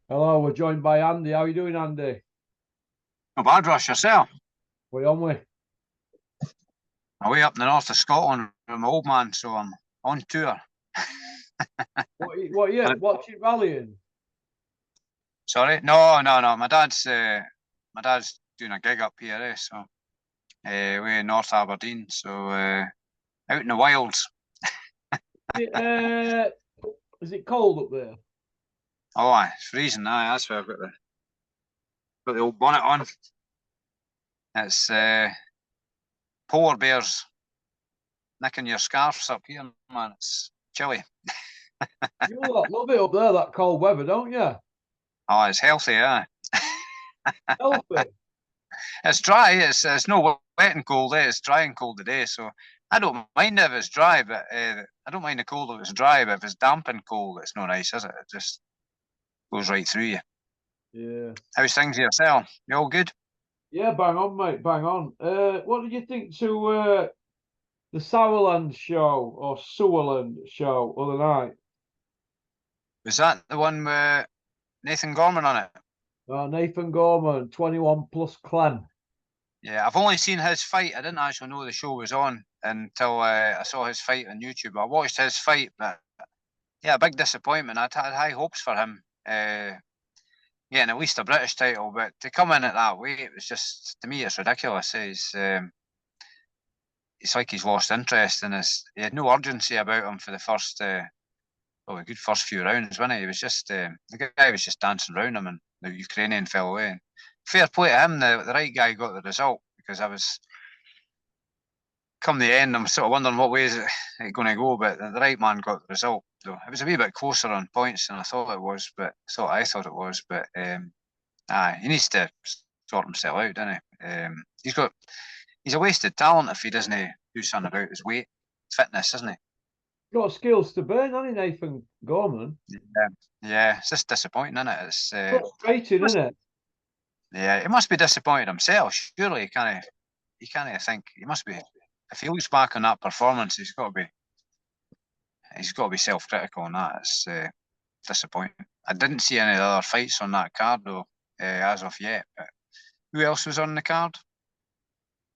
Hello, we're joined by Andy. How are you doing, Andy? Not bad, Rush, yourself. What are you on with? Away up in the north of Scotland with my old man, so I'm on tour. What are you watching rallying? Sorry? No. My dad's doing a gig up here, so way in North Aberdeen, so out in the wilds. Is it cold up there? Oh, aye, it's freezing, aye, that's why I've got the old bonnet on. It's polar bears nicking your scarves up here, man. It's chilly. You lot love it up there, that cold weather, don't you? Oh, it's healthy, aye. Healthy. It's dry. It's no wet and cold. It's dry and cold today. So I don't mind if it's dry, but I don't mind the cold if it's dry. But if it's damp and cold, it's no nice, is it? It just goes right through you. Yeah. How's things yourself? You all good? Yeah, bang on, mate, bang on. What did you think to the Sauerland show or Sewerland show other night? Was that the one with Nathan Gorman on it? Nathan Gorman, 21 plus Clem. Yeah, I've only seen his fight. I didn't actually know the show was on until I saw his fight on YouTube. I watched his fight, but yeah, big disappointment. I'd had high hopes for him getting at least a British title, but to come in at that weight, it was just, to me, it's ridiculous. It's like he's lost interest in his. He had no urgency about him for the first, a good first few rounds, wasn't he? He was just the guy was just dancing around him, and the Ukrainian fell away. And fair play to him, the right guy got the result, because I was come the end, I'm sort of wondering what way is it going to go, but the right man got the result. So it was a wee bit closer on points than I thought it was, but I thought it was. But he needs to sort himself out, doesn't he? He's a wasted talent if he doesn't do something about his weight, fitness, isn't he? Got skills to burn, hasn't he, Nathan Gorman? Yeah, it's just disappointing, isn't it? It's Frustrating, isn't it? yeah, he must be disappointed himself. Surely he can't think he must be. If he looks back on that performance, he's got to be self-critical on that. It's disappointing. I didn't see any other fights on that card though, as of yet. But who else was on the card?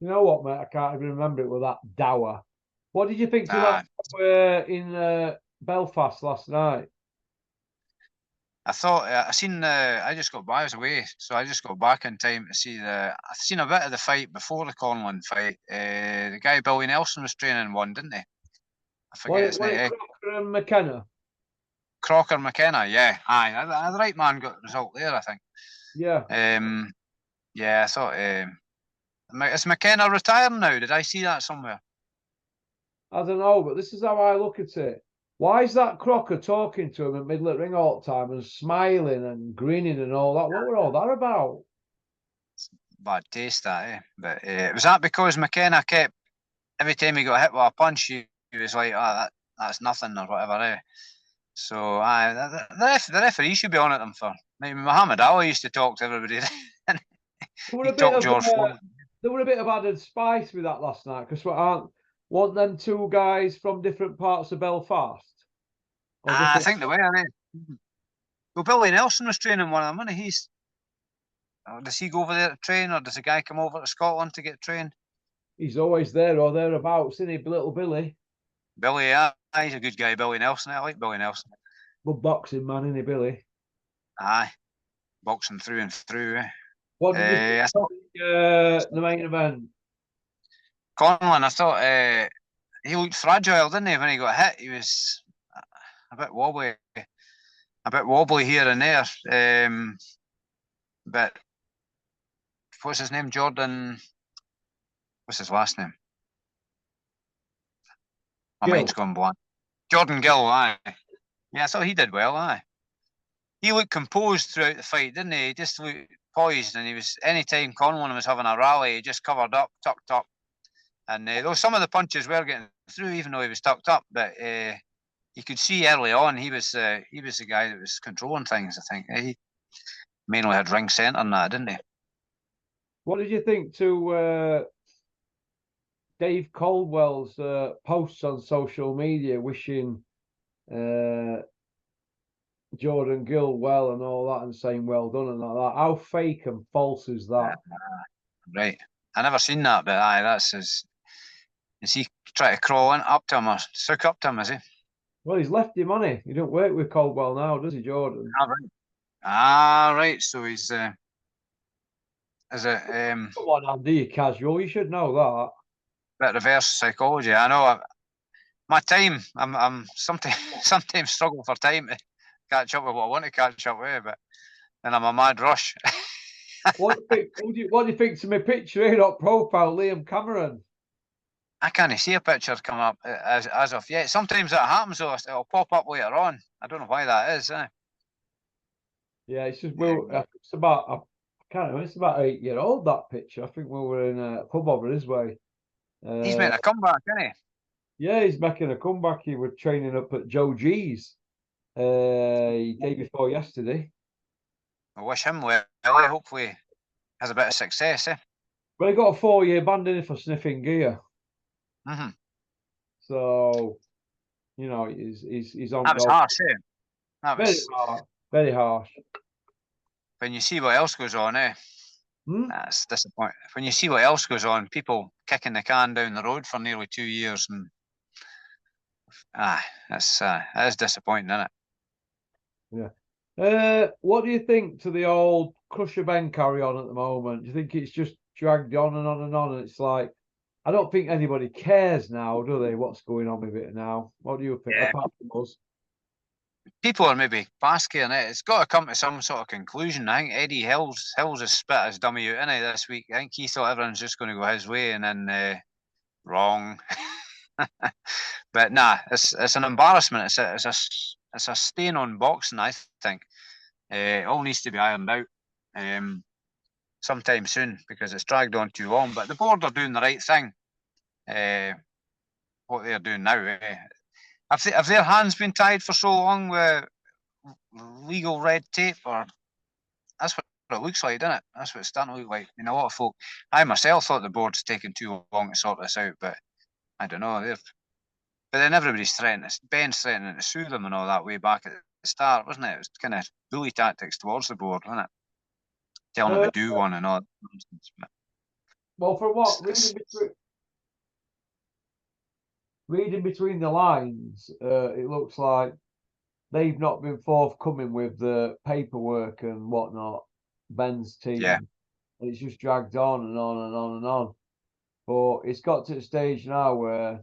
You know what, mate? I can't even remember it with that dour. What did you think to Uh, that in Belfast last night? I thought I seen. I just got by. I was away, so I just got back in time to see the. I seen a bit of the fight before the Conlon fight. The guy Billy Nelson was training one, didn't he? I forget his name. Crocker and McKenna. Crocker McKenna, yeah, aye, the right man got the result there, I think. Yeah. Yeah, I thought. Is McKenna retiring now? Did I see that somewhere? I don't know, but this is how I look at it. Why is that Crocker talking to him at middle at ring all the time and smiling and grinning and all that? What were all that about? Bad taste, that, eh? But was that because McKenna kept every time he got hit with a punch, he was like, that's nothing or whatever, eh? So, the referee should be on at them for. Maybe Muhammad Ali used to talk to everybody. He talked George Foreman. There were a bit of added spice with that last night because weren't them two guys from different parts of Belfast? I think the way, I mean, well, Billy Nelson was training one of them, wasn't he? Does he go over there to train, or does a guy come over to Scotland to get trained? He's always there or thereabouts, isn't he, little Billy? Billy, yeah, he's a good guy, Billy Nelson. I like Billy Nelson. Good boxing man, isn't he, Billy? Aye, boxing through and through. Eh? What did you think the main event? Conlon, I thought he looked fragile, didn't he, when he got hit? He was a bit wobbly here and there. But what's his name? Jordan. What's his last name? My mind's gone blank. Jordan Gill, aye. Yeah, I thought he did well, aye. He looked composed throughout the fight, didn't he? He just looked poised, and he was, anytime Conlon was having a rally, he just covered up, tucked up. And though some of the punches were getting through, even though he was tucked up, but you could see early on he was the guy that was controlling things, I think. He mainly had ring centre and that, didn't he? What did you think to Dave Caldwell's posts on social media wishing Jordan Gill well and all that and saying well done and like that. How fake and false is that? Right. I never seen that, but aye, that's his. Is he trying to crawl in up to him or soak up to him, is he? Well, he's left him, hasn't he? He don't work with Caldwell now, does he, Jordan? Ah, right. Ah, right. So he's is it Come on, Andy, you casual. You should know that. bit reverse psychology? I know. My time, I'm sometimes sometimes struggle for time to catch up with what I want to catch up with, but then I'm a mad rush. What do you think to my picture here up profile, Liam Cameron? I can't see a picture come up as of yet. Sometimes that happens though. It'll pop up later on. I don't know why that is. Yeah, it's just Yeah. it's about I can't remember. It's about 8 year old that picture. I think we were in a pub over his way. He's making a comeback, isn't he? Yeah, he's making a comeback. He was training up at Joe G's day before yesterday. I wish him well. Hopefully has a bit of success. But he got a 4 year ban in for sniffing gear. Mm-hmm. So, you know, he's on That was go. harsh. That Very was harsh. Very harsh. when you see what else goes on. Hmm? That's disappointing. When you see what else goes on, people kicking the can down the road for nearly 2 years, and that is disappointing, isn't it? What do you think to the old Crusher Ben carry on at the moment? Do you think it's just dragged on and on and on? And it's like, I don't think anybody cares now, do they? What's going on with it now? What do you think? Yeah. Apart from us. People are maybe basking in it. It's got to come to some sort of conclusion. I think Eddie Hills has spit his dummy out in it this week. I think he thought everyone's just going to go his way, and then wrong. But nah, it's an embarrassment. It's a stain on boxing. I think it all needs to be ironed out sometime soon because it's dragged on too long. But the board are doing the right thing. What they're doing now. Have their hands been tied for so long with legal red tape, or that's what it looks like, doesn't it? That's what it's starting to look like. I mean, a lot of folk. I myself thought the board's taken too long to sort this out, but I don't know. But then everybody's threatening. Ben's threatening to sue them and all that way back at the start, wasn't it? It was kind of bully tactics towards the board, wasn't it? Telling them to do one and all that nonsense. But Well, from what it's, reading between the lines, it looks like they've not been forthcoming with the paperwork and whatnot. Ben's team, yeah, it's just dragged on and on and on and on. But it's got to the stage now where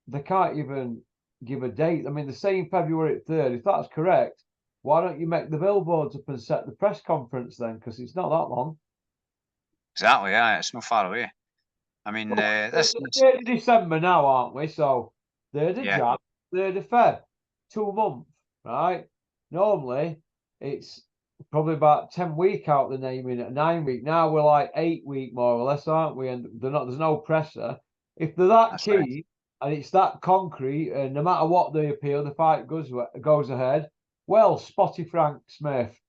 they can't even give a date. I mean, they're saying February 3rd. If that's correct, why don't you make the billboards up and set the press conference then? Because it's not that long. exactly. Yeah, it's not far away. I mean, It's 3rd of December now, aren't we? So 3rd of Jan, 3rd of Feb, 2 months, right? Normally, it's probably about 10 week out the naming at 9 week. Now we're like 8 week more or less, aren't we? And there's no presser. If they're that key right. and it's that concrete, and no matter what they appeal, the fight goes ahead. Well, Spotty Frank Smith,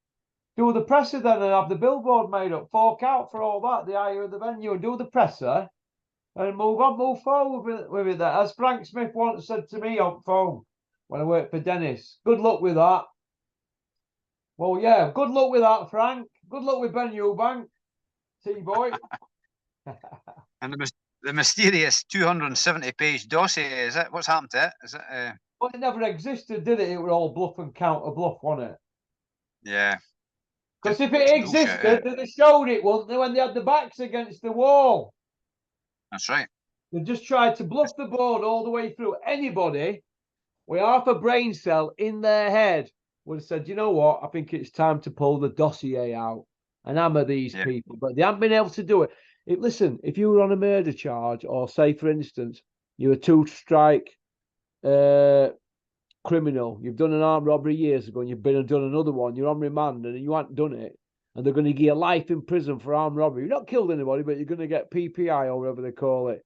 do the presser then and have the billboard made up. Fork out for all that, the hire of the venue, and do the presser and move forward with it. As Frank Smith once said to me on phone when I worked for Dennis, good luck with that. Well, yeah, good luck with that, Frank. Good luck with Ben Eubank, T-boy. And the mysterious 270-page dossier, is it? What's happened to it? Is it? Well, it never existed, did it? It was all bluff and counter bluff, wasn't it? Yeah. Because if it existed, they'd have showed it, wouldn't they, when they had the backs against the wall? That's right. They just tried to bluff the board all the way through. Anybody with half a brain cell in their head would have said, you know what, I think it's time to pull the dossier out and hammer these people. But they haven't been able to do it. Listen, if you were on a murder charge, or say, for instance, you're a two-strike criminal, you've done an armed robbery years ago and you've been and done another one, you're on remand and you haven't done it, and they're going to give you life in prison for armed robbery. You've not killed anybody, but you're going to get PPI or whatever they call it.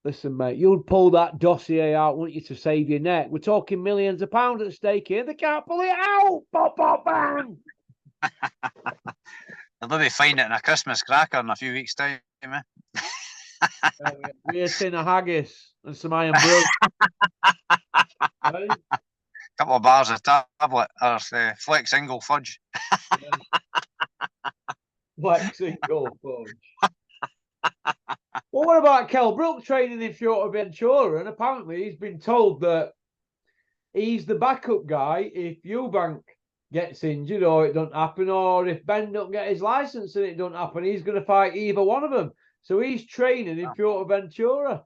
Listen, mate, you'd pull that dossier out, wouldn't you, to save your neck? We're talking millions of pounds at stake here. They can't pull it out. Bop, bop, bang. They'll maybe find it in a Christmas cracker in a few weeks' time, We're a tin of haggis and some iron brew. Couple couple of bars of tablet or Flex Single Fudge. Flex Single Fudge. Well, what about Kell Brook training in Fuerteventura? And apparently he's been told that he's the backup guy if Eubank gets injured or it don't happen, or if Ben don't get his license and it don't happen, he's going to fight either one of them. So he's training in Fuerteventura.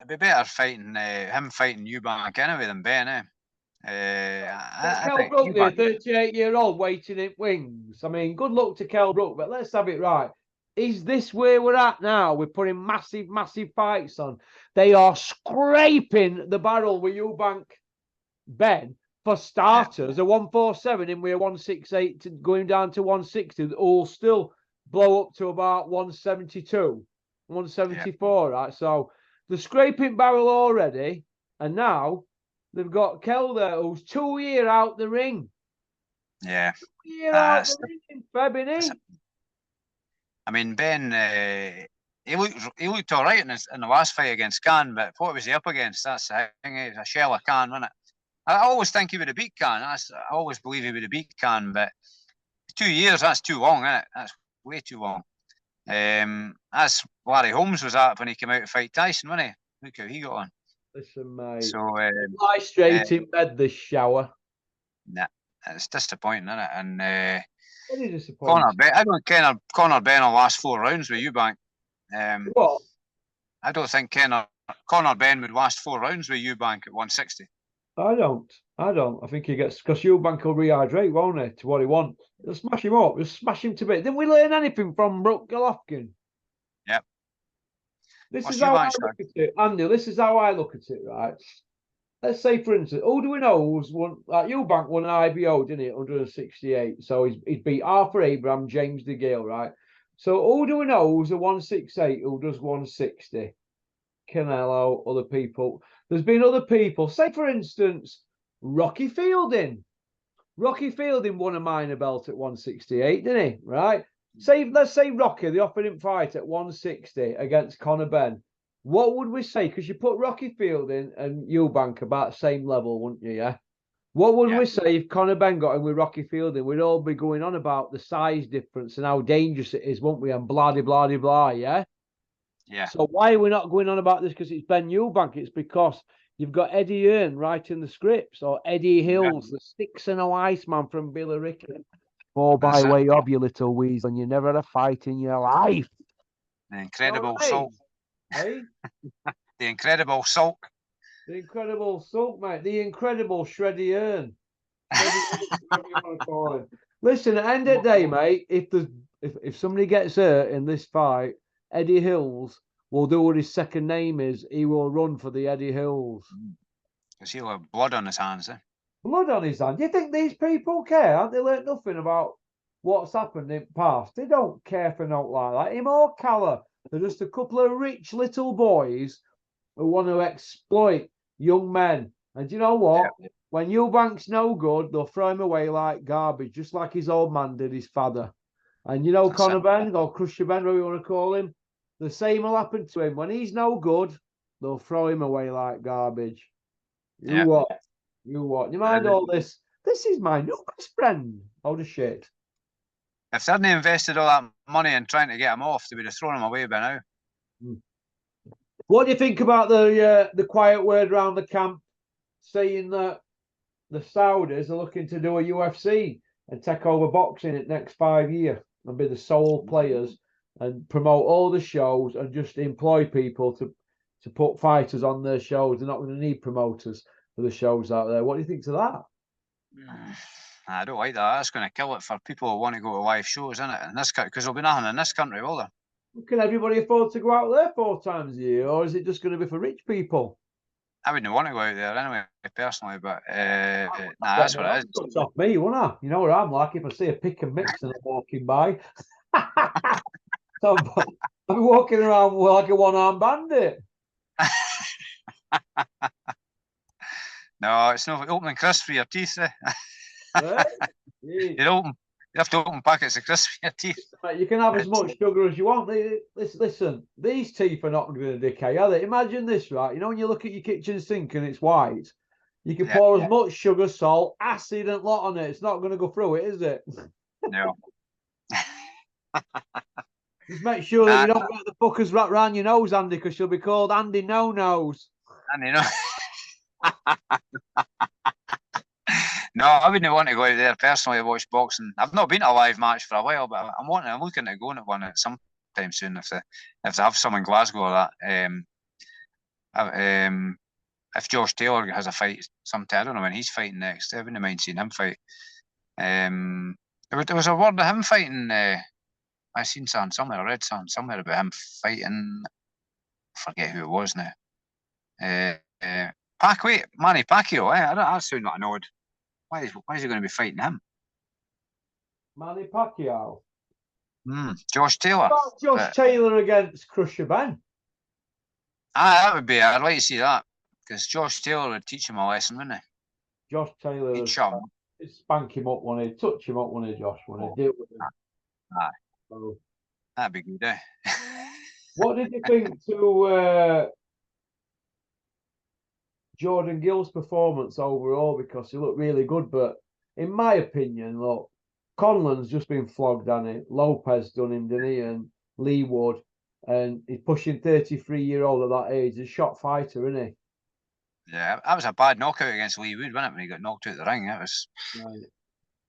It'd be better fighting him fighting Eubank anyway than Ben, eh? Kell Brook, the 38-year-old waiting in wings. I mean, good luck to Kell Brook, but let's have it right. Is this where we're at now? We're putting massive, massive fights on. They are scraping the barrel with Eubank Ben. For starters, a 147 in with a 168 going down to 160, all still blow up to about 172, 174, right? So they're scraping barrel already, and now they've got Kell there, who's 2 years out the ring. Yeah. 2 years out the ring in February. I mean, Ben, he looked all right in the last fight against Khan, but what was he up against? That's the thing. It's a shell of Khan, wasn't it? I always think he would have beat Khan. I always believe he would have beat Khan, but 2 years, that's too long, isn't it? That's way too long. That's Larry Holmes was at when he came out to fight Tyson, wasn't he? Look how he got on. Listen, mate. So, lie straight in bed this shower. Nah, it's disappointing, isn't it? And Very disappointing. I don't think Conor Ben will last 4 rounds with Eubank. What? I don't think Conor Ben would last 4 rounds with Eubank at 160. I don't. I think he gets, because Eubank will rehydrate, won't he, to what he wants. They'll smash him up. They'll smash him to bits. Didn't we learn anything from Brook Golovkin? Yep. This is how I look at it, Andy. This is how I look at it, right? Let's say, for instance, who do we know who's won? Like Eubank won an IBO, didn't he? 168. So he's beat Arthur Abraham, James DeGale, right? So who do we know who's a 168 who does 160? Canelo, other people. There's been other people. Say, for instance, Rocky Fielding. Rocky Fielding won a minor belt at 168, didn't he? Right? Let's say Rocky, they offered him fight at 160 against Conor Ben. What would we say? Because you put Rocky Fielding and Eubank about the same level, wouldn't you? Yeah. What would we say if Conor Ben got in with Rocky Fielding? We'd all be going on about the size difference and how dangerous it is, won't we? And blah, blah, blah, blah, yeah? Yeah. So why are we not going on about this? Because it's Ben Eubank. It's because you've got Eddie Hearn writing the scripts, or Eddie Hills, the Sticks and a Iceman from Billericay. Or by way of you little weasel, and you never had a fight in your life. The Incredible Sulk. Hey? The Incredible Sulk. The Incredible Sulk, mate. The Incredible Shreddy Hearn. Listen, at the end of the day, mate, if somebody gets hurt in this fight, Eddie Hills will do what his second name is. He will run for the Eddie Hills. Because he'll have blood on his hands, eh? Blood on his hand. Do you think these people care? Haven't they learnt nothing about what's happened in the past? They don't care for nothing like that. Him or Calla, they're just a couple of rich little boys who want to exploit young men. And do you know what? Yeah. When Eubank's no good, they'll throw him away like garbage, just like his old man did his father. And you know, Conor Ben, or Crusher Ben, whatever you want to call him, the same will happen to him. When he's no good, they'll throw him away like garbage. You what? You what? You mind all this? This is my new best friend. Oh, the shit. If they hadn't invested all that money in trying to get him off, they would have thrown him away by now. What do you think about the quiet word around the camp saying that the Saudis are looking to do a UFC and take over boxing in the next 5 years and be the sole players and promote all the shows and just employ people to put fighters on their shows? They're not going to need promoters for the shows out there. What do you think to that? I don't like that. That's going to kill it for people who want to go to live shows, isn't it? In this country, because there'll be nothing in this country, will there? Can everybody afford to go out there 4 times a year, or is it just going to be for rich people? I wouldn't want to go out there anyway, personally, but that's what it is. It's off me, wouldn't I? You know what I'm like if I see a pick and mix and I'm walking by. So I'm walking around like a one-armed bandit. No, it's not opening crisps for your teeth. Right? You have to open packets of crisps for your teeth. You can have as much sugar as you want. Listen, these teeth are not going to decay, are they? Imagine this, right? You know, when you look at your kitchen sink and it's white, You can Yeah. pour as much sugar, salt, acid, and lot on it. It's not going to go through it, is it? No. Just make sure that you don't get the fuckers wrapped around your nose, Andy, because you'll be called Andy No Nose. And you know, no, I wouldn't want to go out there personally to watch boxing. I've not been to a live match for a while, but I'm looking to go to one at some time soon if they have some in Glasgow or that. If Josh Taylor has a fight sometime, I don't know when he's fighting next. I wouldn't mind seeing him fight. There was a word of him fighting. I seen something somewhere. I read something somewhere about him fighting. I forget who it was now. Manny Pacquiao. That sounds like an odd. Why is he going to be fighting him? Manny Pacquiao. Josh Taylor. Josh Taylor against Crusher Ben. That would be. I'd like to see that because Josh Taylor would teach him a lesson, wouldn't he? Josh Taylor. He'd shut him. Spank him up, one touch him up, one Josh, deal with him. Aye. So, that'd be good, eh? What did you think to Jordan Gill's performance overall? Because he looked really good, but in my opinion, look, Conlan's just been flogged, hasn't he? Lopez done him, didn't he? And Lee Wood, and he's pushing 33-year-old at that age. He's a shot fighter, isn't he? Yeah, that was a bad knockout against Lee Wood, wasn't it? When he got knocked out the ring, it was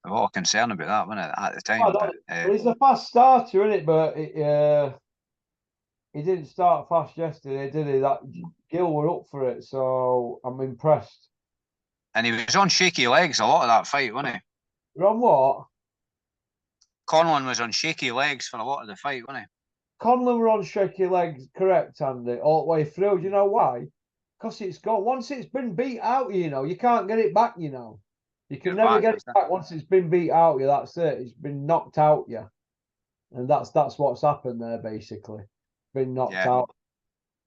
a lot of concern about that, wasn't it, at the time? Well, he's a fast starter, isn't it? But he didn't start fast yesterday, did he? That Gill were up for it, so I'm impressed. And he was on shaky legs a lot of that fight, wasn't he? You're on what? Conlan was on shaky legs for a lot of the fight, wasn't he? Conlan were on shaky legs, correct, Andy, all the way through. Do you know why? Because it's gone. Once it's been beat out, you can't get it back, You can never get it back once it's been beat out, that's it. It's been knocked out, And that's what's happened there, basically. Been knocked out.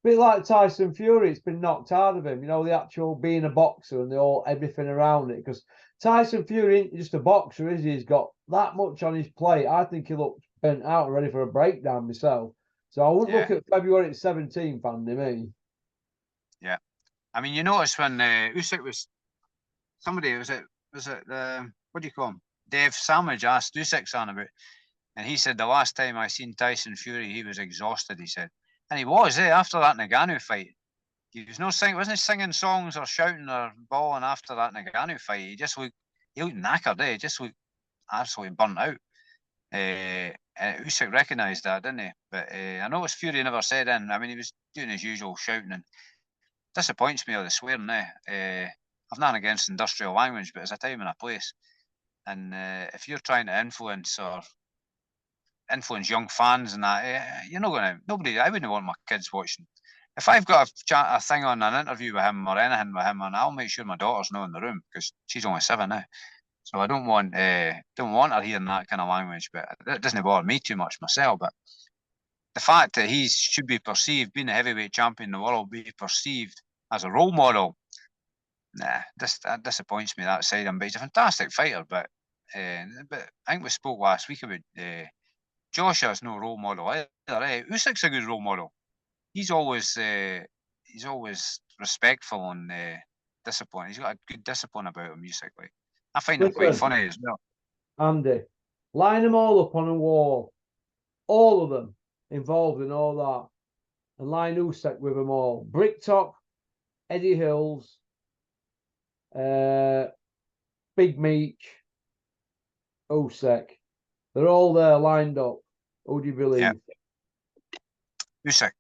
A bit like Tyson Fury, it's been knocked out of him. The actual being a boxer and everything around it. Because Tyson Fury ain't just a boxer, is he? He's got that much on his plate. I think he looked bent out and ready for a breakdown myself. So I wouldn't look at February 17th, Andy, me. Yeah. I mean, you notice when Usyk was somebody, was it what do you call him? Dave Savage asked Usyk something about, and he said the last time I seen Tyson Fury, he was exhausted, he said. And he was, after that Ngannou fight. He was wasn't he singing songs or shouting or bawling after that Ngannou fight. He looked knackered, He just looked absolutely burnt out. And Usyk recognised that, didn't he? But I noticed Fury never said anything. I mean, he was doing his usual shouting, and disappoints me all the swearing, I've nothing against industrial language, but there's a time and a place. And if you're trying to influence young fans and that, you're not going to, I wouldn't want my kids watching. If I've got a thing on an interview with him or anything with him, and I'll make sure my daughter's not in the room because she's only 7 now. So I don't want her hearing that kind of language, but it doesn't bother me too much myself. But the fact that he should be perceived, being a heavyweight champion in the world, be perceived as a role model, that disappoints me, that side of him. But he's a fantastic fighter. But I think we spoke last week about Joshua's no role model either. Usyk's a good role model. He's always respectful and disciplined. He's got a good discipline about him, musically. I find him quite funny as well. Andy, line them all up on a wall. All of them involved in all that. And line Usyk with them all. Bricktop, Eddie Hills, Big Meech, Usyk. They're all there lined up. Who do you believe? Yeah. Usyk.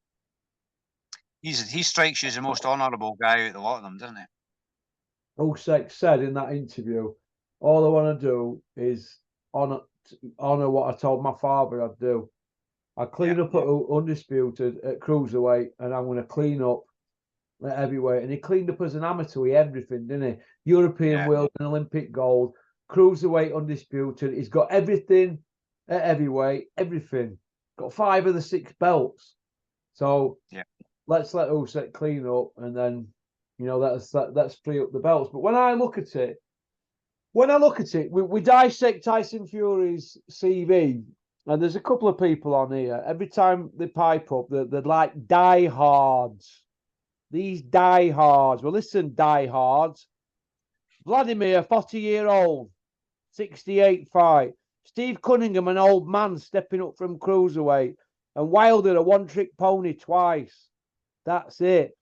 He strikes you as the most honourable guy out of the lot of them, doesn't he? Usyk said in that interview, all I want to do is honour what I told my father I'd do. I clean up at Undisputed at Cruiserweight, and I'm going to clean up at Heavyweight. And he cleaned up as an amateur with everything, didn't he? European World and Olympic gold, Cruiserweight Undisputed. He's got everything at Heavyweight, everything. Got 5 of the 6 belts. So let's let Usyk clean up, and then let's free up the belts. But when I look at it, we dissect Tyson Fury's CV, and there's a couple of people on here. Every time they pipe up, they're like diehards. These diehards. Well, listen, diehards. Vladimir, 40-year-old, 68 fight. Steve Cunningham, an old man stepping up from cruiserweight. And Wilder, a one-trick pony twice. That's it.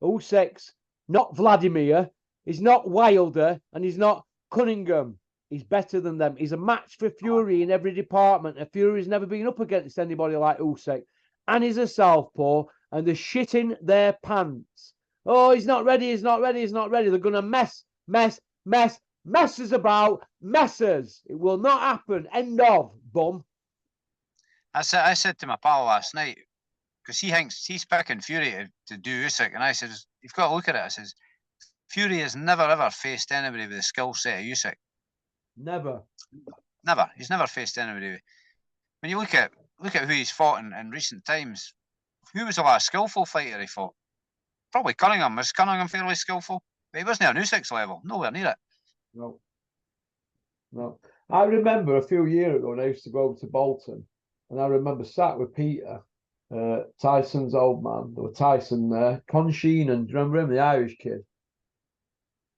Usyk's not Vladimir. He's not Wilder. And he's not Cunningham. He's better than them. He's a match for Fury in every department. And Fury's never been up against anybody like Usyk. And he's a southpaw. And they're shitting their pants. Oh, he's not ready. He's not ready. He's not ready. They're going to messes about. Messes. It will not happen. End of, bum. I said to my pal last night, because he thinks he's picking Fury to do Usyk, and I said, you've got to look at it. I says, Fury has never ever faced anybody with the skill set of Usyk. Never. Never. He's never faced anybody. When you look at who he's fought in recent times, who was the last skillful fighter he fought? Probably Cunningham. Was Cunningham fairly skillful? But he wasn't on Usyk's level. Nowhere near it. No. No. I remember a few years ago when I used to go to Bolton, and I remember sat with Peter, Tyson's old man. There was Tyson there. Con Sheenan, do you remember him, the Irish kid?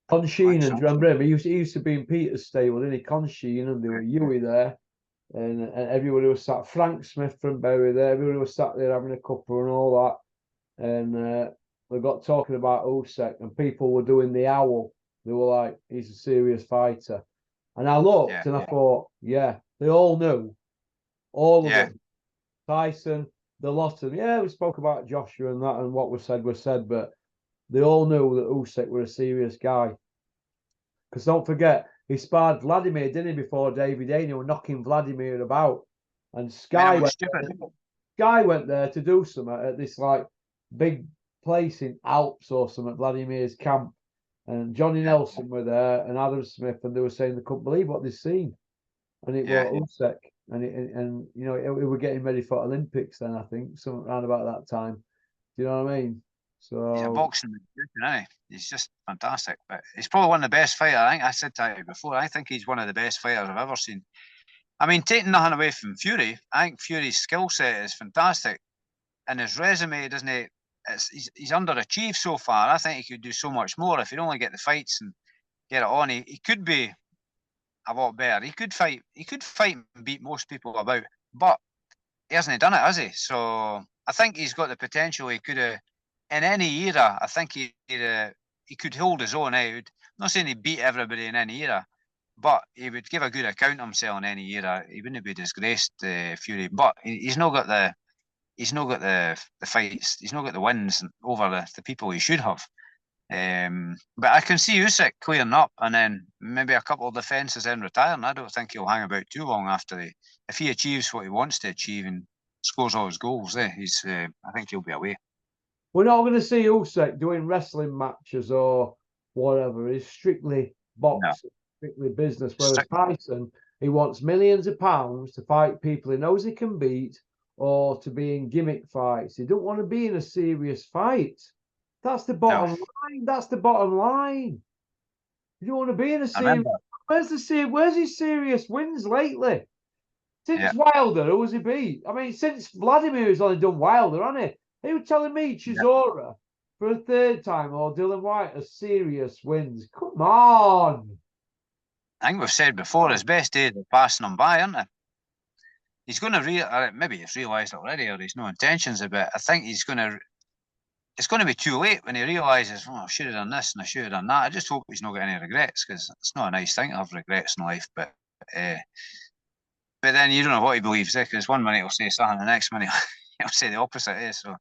Con Sheenan, do you remember him? He used to be in Peter's stable, didn't he? Con Sheenan, there were Huey there, and everybody was sat. Frank Smith from Bury there. Everybody was sat there having a cuppa and all that. And they got talking about Usyk, and people were doing the owl. They were like, he's a serious fighter. And I looked and I thought, yeah, they all knew. All of them. Tyson, the lot of them. Yeah, we spoke about Joshua and that, and what was said, but they all knew that Usyk was a serious guy. Because don't forget, he sparred Vladimir, didn't he, before David Haney, were knocking Vladimir about. And Sky went there to do something at this like big place in Alps or something, Vladimir's camp. And Johnny Nelson were there and Adam Smith, and they were saying they couldn't believe what they'd seen. And it was Usyk. And you know, we were getting ready for Olympics then, I think, something around about that time. Do you know what I mean? So he's a boxing magician, isn't he? He's just fantastic. But he's probably one of the best fighters. I think I said to you before, I think he's one of the best fighters I've ever seen. I mean, taking nothing away from Fury, I think Fury's skill set is fantastic. And his resume, doesn't he? He's underachieved so far. I think he could do so much more if he'd only get the fights and get it on. He could be a lot better. He could fight and beat most people about, but he hasn't done it, has he? So I think he's got the potential. He could have, in any era, I think he could hold his own out. I'm not saying he'd beat everybody in any era, but he would give a good account of himself in any era. He wouldn't be disgraced, Fury. But he's not got the fights. He's not got the wins over the people he should have. But I can see Usyk clearing up and then maybe a couple of defences and retiring. I don't think he'll hang about too long after if he achieves what he wants to achieve and scores all his goals. I think he'll be away. We're not going to see Usyk doing wrestling matches or whatever. He's strictly boxing, strictly business. Whereas Tyson, he wants millions of pounds to fight people he knows he can beat, or to be in gimmick fights. He don't want to be in a serious fight. That's the bottom line. That's the bottom line. You don't want to be in a serious. Where's his serious wins lately? Since Wilder, who has he beat? I mean, since Vladimir's only done Wilder, hasn't he? He was telling me Chisora for a third time, or Dylan White as serious wins. Come on. I think we've said before, his best days are passing him by, aren't they? He's going to maybe he's realised already, or he's no intentions of it. I think it's going to be too late when he realises, I should have done this and I should have done that. I just hope he's not got any regrets, because it's not a nice thing to have regrets in life. But then you don't know what he believes, because one minute he'll say something, the next minute he'll say the opposite. So I'm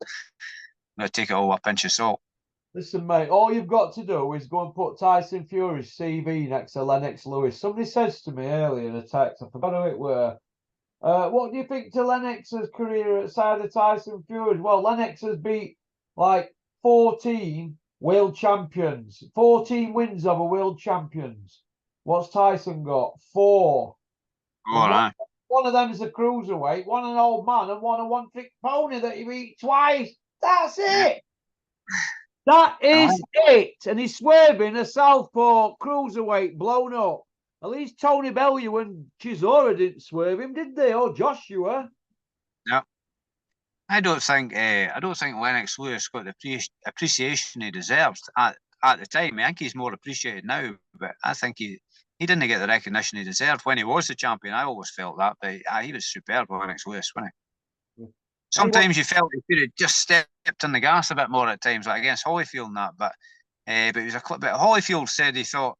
going to take it all with a pinch of salt. Listen, mate, all you've got to do is go and put Tyson Fury's CV next to Lennox Lewis. Somebody says to me earlier in a text, I forgot who it were, what do you think to Lennox's career outside of Tyson Fury? Well, Lennox has beat like 14 world champions, 14 wins over world champions. What's Tyson got? 4. All right. One of them is a cruiserweight, one an old man, and one a one-trick pony that he beat twice. That's it. That is it. And he's swerving a southpaw cruiserweight blown up. At least Tony Bellew and Chisora didn't swerve him, did they? Or Joshua? Yeah. I don't think Lennox Lewis got the appreciation he deserves. at the time. I think he's more appreciated now, but I think he didn't get the recognition he deserved when he was the champion. I always felt that, but he was superb against Lewis, wasn't he? Yeah. Sometimes you felt he could have just stepped on the gas a bit more at times, like against Holyfield and that. But it was a clip. But Holyfield said he thought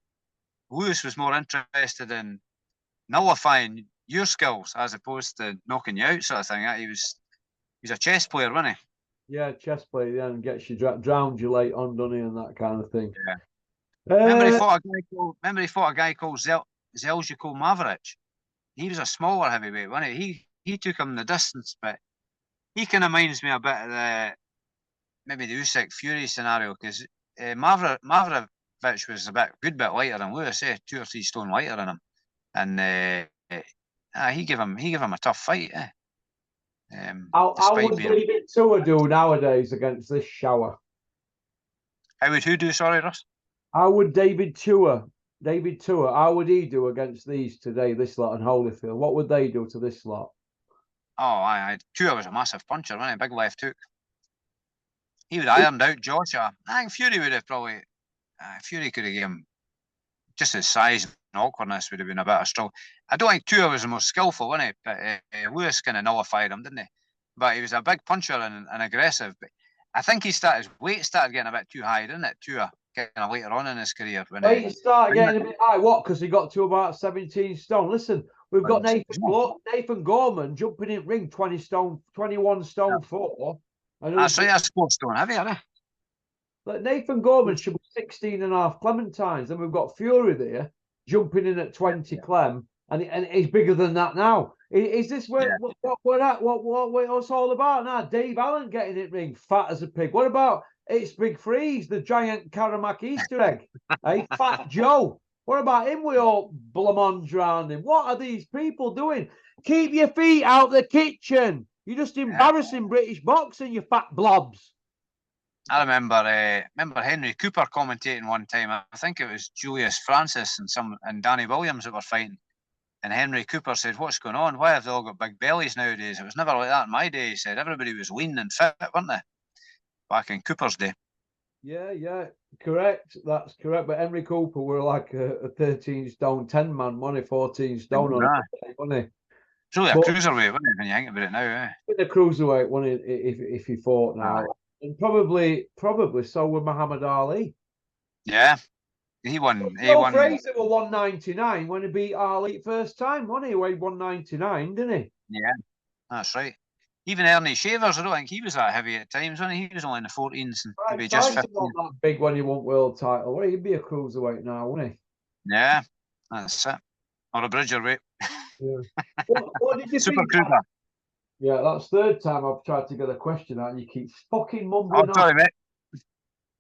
Lewis was more interested in nullifying your skills as opposed to knocking you out, sort of thing. He's a chess player, wasn't he? Yeah, chess player, yeah, and gets you drowned you late on, doesn't he, and that kind of thing. Yeah. Remember he fought a guy called Zeljko Maverick. He was a smaller heavyweight, wasn't he? He took him the distance, but he kind of reminds me a bit of maybe the Usyk Fury scenario, because Maverick was a good bit lighter than Lewis, 2 or 3 stone lighter than him, and he gave him a tough fight. How would David Tua do nowadays against this shower? How would who do? Sorry, Russ. How would David Tua, how would he do against these today, this lot and Holyfield? What would they do to this lot? Oh, Tua was a massive puncher, wasn't he? Big left hook. He would have ironed out Joshua. I think Fury would have probably. Fury could have given him just his size and awkwardness would have been a bit of struggle. I don't think Tua was the most skillful, wasn't he? But Lewis kind of nullified him, didn't he? But he was a big puncher and aggressive. But I think his weight started getting a bit too high, didn't it? Tua kind of later on in his career. Weight started getting a bit high. What? Because he got to about 17 stone. Listen, we've got Nathan Gorman jumping in ring 21 stone 4. That's right, that's 4 stone heavy, isn't it? Like Nathan Gorman should be 16 and a half Clementines. And we've got Fury there jumping in at 20 Clem. And he's bigger than that now. Is this what it's all about now? Dave Allen getting in ring, fat as a pig. What about it's Big Freeze, the giant Karamak Easter egg? Hey, Fat Joe. What about him with all blancmange around him? What are these people doing? Keep your feet out the kitchen. You're just embarrassing British boxing, you fat blobs. I remember Henry Cooper commentating one time. I think it was Julius Francis and Danny Williams that were fighting. And Henry Cooper said, "What's going on? Why have they all got big bellies nowadays? It was never like that in my day." He said, "Everybody was lean and fit, weren't they? Back in Cooper's day." Yeah, correct. That's correct. But Henry Cooper were like a 13 stone 10 man, wasn't he? 14 stone on it, wasn't he? It's really a cruiserweight, wasn't it, when you think about it now, The cruiserweight, wasn't he, if he fought now. And probably so would Muhammad Ali. Yeah. He won. Fraser were 199 when he beat Ali first time, wasn't he? He weighed 199, didn't he? Yeah, that's right. Even Ernie Shavers, I don't think he was that heavy at times, wasn't he? He was only in the 14s and maybe just 15. Not that big when he won world title. Well, he'd be a cruiserweight now, wouldn't he? Yeah, that's it. Or a bridgerweight. Yeah. What did you Super think? cruiser. Yeah, that's third time I've tried to get a question out and you keep fucking mumbling. Oh, sorry, mate.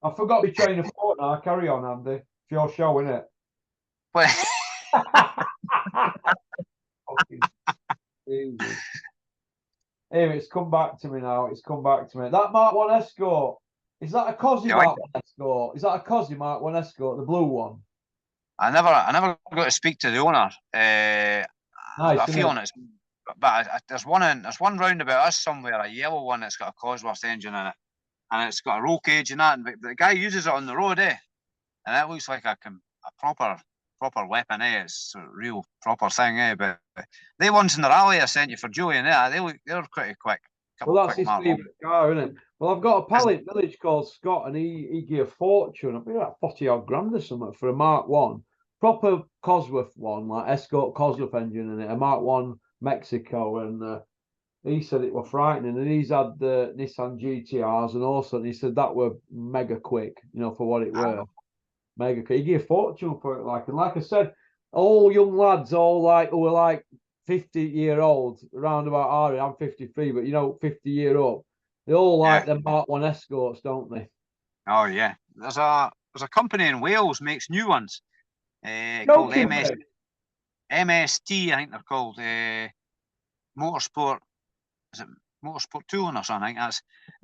I forgot my train of thought now. Carry on, Andy. It's your show, isn't it? Anyway, it's come back to me now. That Mark 1 Escort. Is that a Cosy Mark 1 Escort? Is that a Cosy Mark 1 Escort, the blue one? I never got to speak to the owner. Nice, I feel on it. But there's one roundabout us somewhere, a yellow one that's got a Cosworth engine in it. And it's got a roll cage and that. But the guy uses it on the road, And it looks like a proper weapon, It's a real proper thing, But they ones in the rally I sent you for Julian, they're pretty quick. Well, that's his favourite car, isn't it? Well, I've got a pal in Village called Scott, and he gave a fortune, I think like 40 odd grand or something for a Mark 1. Proper Cosworth one, like Escort Cosworth engine in it, a Mark 1 Mexico, and he said it were frightening. And he's had the Nissan GTRs, and also he said that were mega quick, for what it were. Mega quick. He gave a fortune for it, and like I said, all young lads, who were like 50-year-olds, around about our age. I'm 53, but 50-year up, they all like the Mark 1 Escorts, don't they? Oh yeah, there's a company in Wales makes new ones. Called MST, I think they're called. Motorsport, is it Motorsport Tooling or something?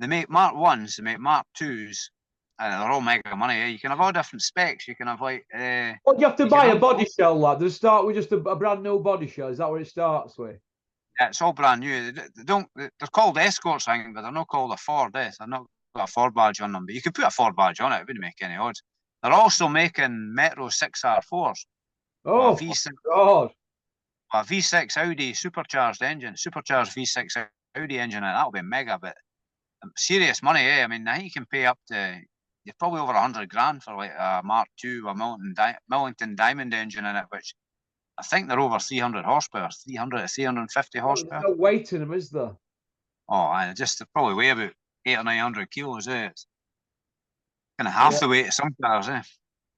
They make Mark 1s, they make Mark 2s, and they're all mega money. You can have all different specs. You can have what do you have to buy a body shell, lad? Does it start with just a brand new body shell? Is that what it starts with? Yeah, it's all brand new. They're called Escorts, I think, but they're not called a Ford. They're not got a Ford badge on them. But you could put a Ford badge on it. It wouldn't make any odds. They're also making Metro 6R4s. Oh, a V6, God. a V6 Audi supercharged V6 Audi engine, and that'll be mega. But serious money, eh? I mean, I think you can pay up to, you're probably over 100 grand for like a Mark II, a Millington Diamond engine in it, which I think they're over 300 horsepower, 300 to 350 There's horsepower. no weight in them, is there? Oh, and just they probably weigh about 800 or 900 kilos, eh? It's kind of half the weight of some cars, eh?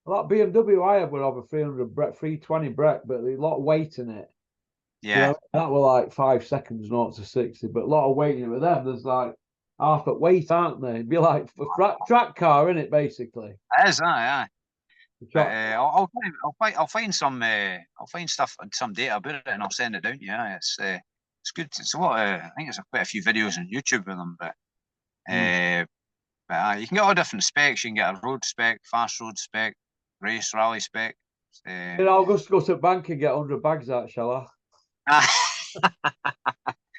Well, that BMW I had were over 300 brake, 320 brake, but there's a lot of weight in it. Yeah. That were like 5 seconds, 0 to 60, but a lot of weight in it. With them, there's like half at weight, aren't they? It'd be like a track car, in it, basically. It is, aye. But, I'll find some I'll find stuff, some data about it, and I'll send it down to you. It's good. It's a lot. I think there's quite a few videos on YouTube with them, but you can get all different specs. You can get a road spec, fast road spec, race rally spec. I'll just go to the bank and get 100 bags out, shall I?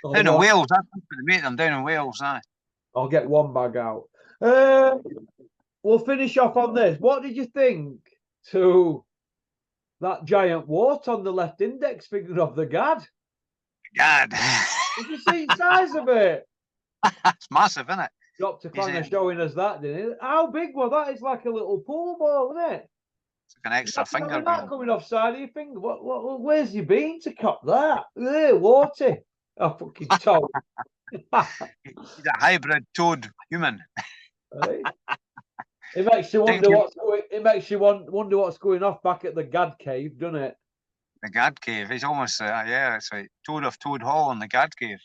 Down in I? Wales, that's the mate. I'm down in Wales, aye. I'll get 1 bag out. We'll finish off on this. What did you think to that giant wart on the left index finger of the Gad? God. Did you see the size of it? It's massive, isn't it? Dr. Connor showing us that, didn't it? How big was that? It's like a little pool ball, isn't it? It's like an extra finger. That coming off side of your finger. Where's you been to cop that? Warty. Oh, fucking toad. He's a hybrid toad human. Right? It makes you wonder wonder what's going off back at the Gad cave, doesn't it? The Gad cave. He's almost it's like Toad of Toad Hall in the Gad cave.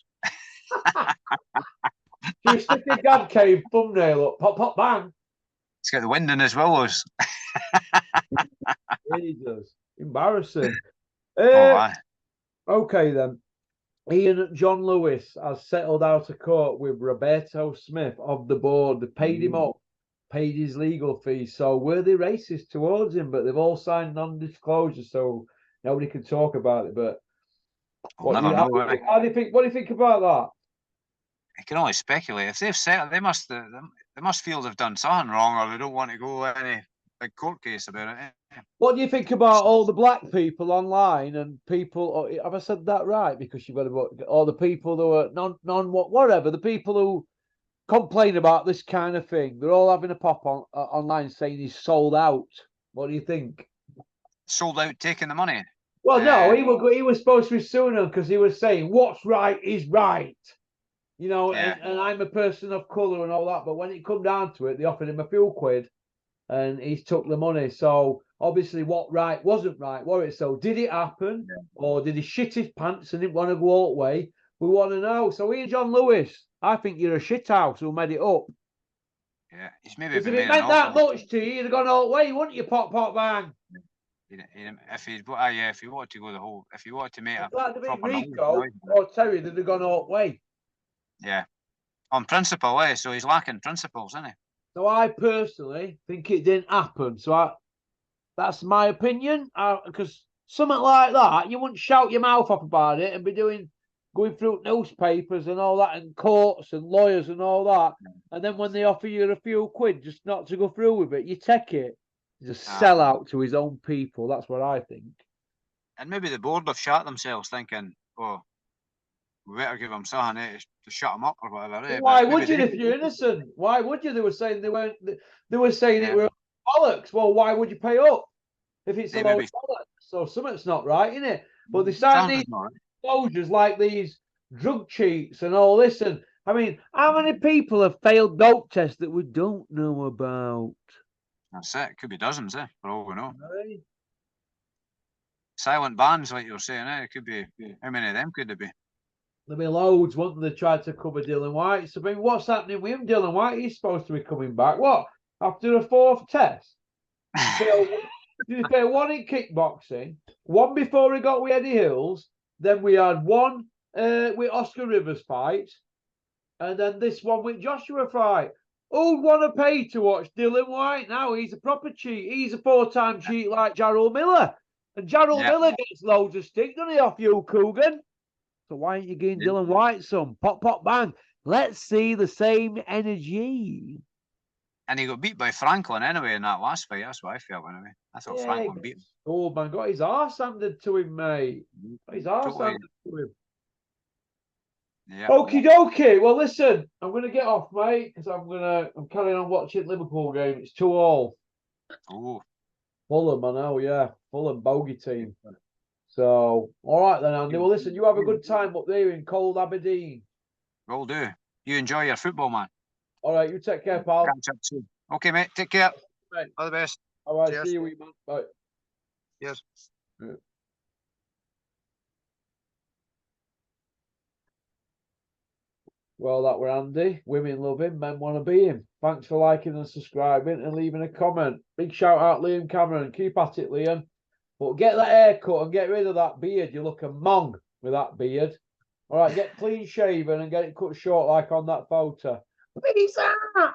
You stick a Gad cave thumbnail up, pop, pop, bang. It's got the wind in his willows. He does. Embarrassing. Okay then. Ian John Lewis has settled out of court with Roberto Smith of the board. They paid him up, paid his legal fees. So were they racist towards him? But they've all signed non-disclosure, so nobody can talk about it. But what do you think about that? I can only speculate. If they've settled, they must feel they've done something wrong, or they don't want to go any big court case about it. What do you think about all the black people online and people? Have I said that right? Because you've got to, all the people who are whatever, the people who complain about this kind of thing, they're all having a pop on online saying he's sold out. What do you think? Sold out, taking the money. Well, no, he was supposed to be suing him because he was saying what's right is right. You know, and I'm a person of colour and all that. But when it come down to it, they offered him a few quid and he took the money. So obviously what right wasn't right, was it? So did it happen or did he shit his pants and didn't want to go all the way? We want to know. So Ian John Lewis, I think you're a shithouse who made it up. Yeah, he's maybe. If it meant that much to you, you'd have gone all the way, wouldn't you? Pop, pop, bang. If he wanted to go the whole, if he wanted to make Rico or Terry, they'd have gone all the way. Yeah, on principle, so he's lacking principles, isn't he? So I personally think it didn't happen. So that's my opinion. Because something like that, you wouldn't shout your mouth off about it and be going through newspapers and all that and courts and lawyers and all that. And then when they offer you a few quid just not to go through with it, you take it. He's a sellout to his own people. That's what I think. And maybe the board have shot themselves thinking, oh, we better give him something to shut him up or whatever. Well, why would you if you're innocent? Why would you? They were saying they were saying it were bollocks. Well, why would you pay up if it's a load of bollocks? So something's not right, in it. But they sign these disclosures like these drug cheats and all this. And I mean, how many people have failed dope tests that we don't know about? That's it. It could be dozens, for all we know. Right. Silent bans, like you're saying, It could be. How many of them could there be? There'll be loads, won't they, try to cover Dylan White. So, I mean, what's happening with him, Dylan White? He's supposed to be coming back. What? After a 4th test? Did he fail 1 in kickboxing, 1 before he got with Eddie Hills, then we had 1 with Oscar Rivers fight, and then this one with Joshua fight. Who'd want to pay to watch Dylan White now? He's a proper cheat. He's a 4-time cheat like Jarrell Miller. And Jarrell Miller gets loads of stick, doesn't he, off you, Coogan? So why aren't you giving Dylan White some? Pop, pop, bang. Let's see the same energy. And he got beat by Franklin anyway in that last fight. That's what I felt anyway. I thought Yeah, Franklin beat him. old man got his arse handed to him, mate. Got his arse Totally. handed to him. Yeah. Okie dokie. Well, listen, I'm gonna get off, mate, because I'm carrying on watching Liverpool game. It's 2-2. Oh, Fulham, I know, yeah. Fulham bogey team. So, all right then, Andy. Well, listen, you have a good time up there in cold Aberdeen. will do. You enjoy your football, man. All right, you take care, pal. Catch up soon. Okay, mate. Take care. Mate. All the best. All right, Cheers. see you, wee man. Bye. Cheers. Well, that were Andy. Women love him, men want to be him. Thanks for liking and subscribing and leaving a comment. Big shout out, Liam Cameron. Keep at it, Liam. But get that haircut and get rid of that beard. You look a mong with that beard. All right, get clean shaven and get it cut short like on that photo. Peace out.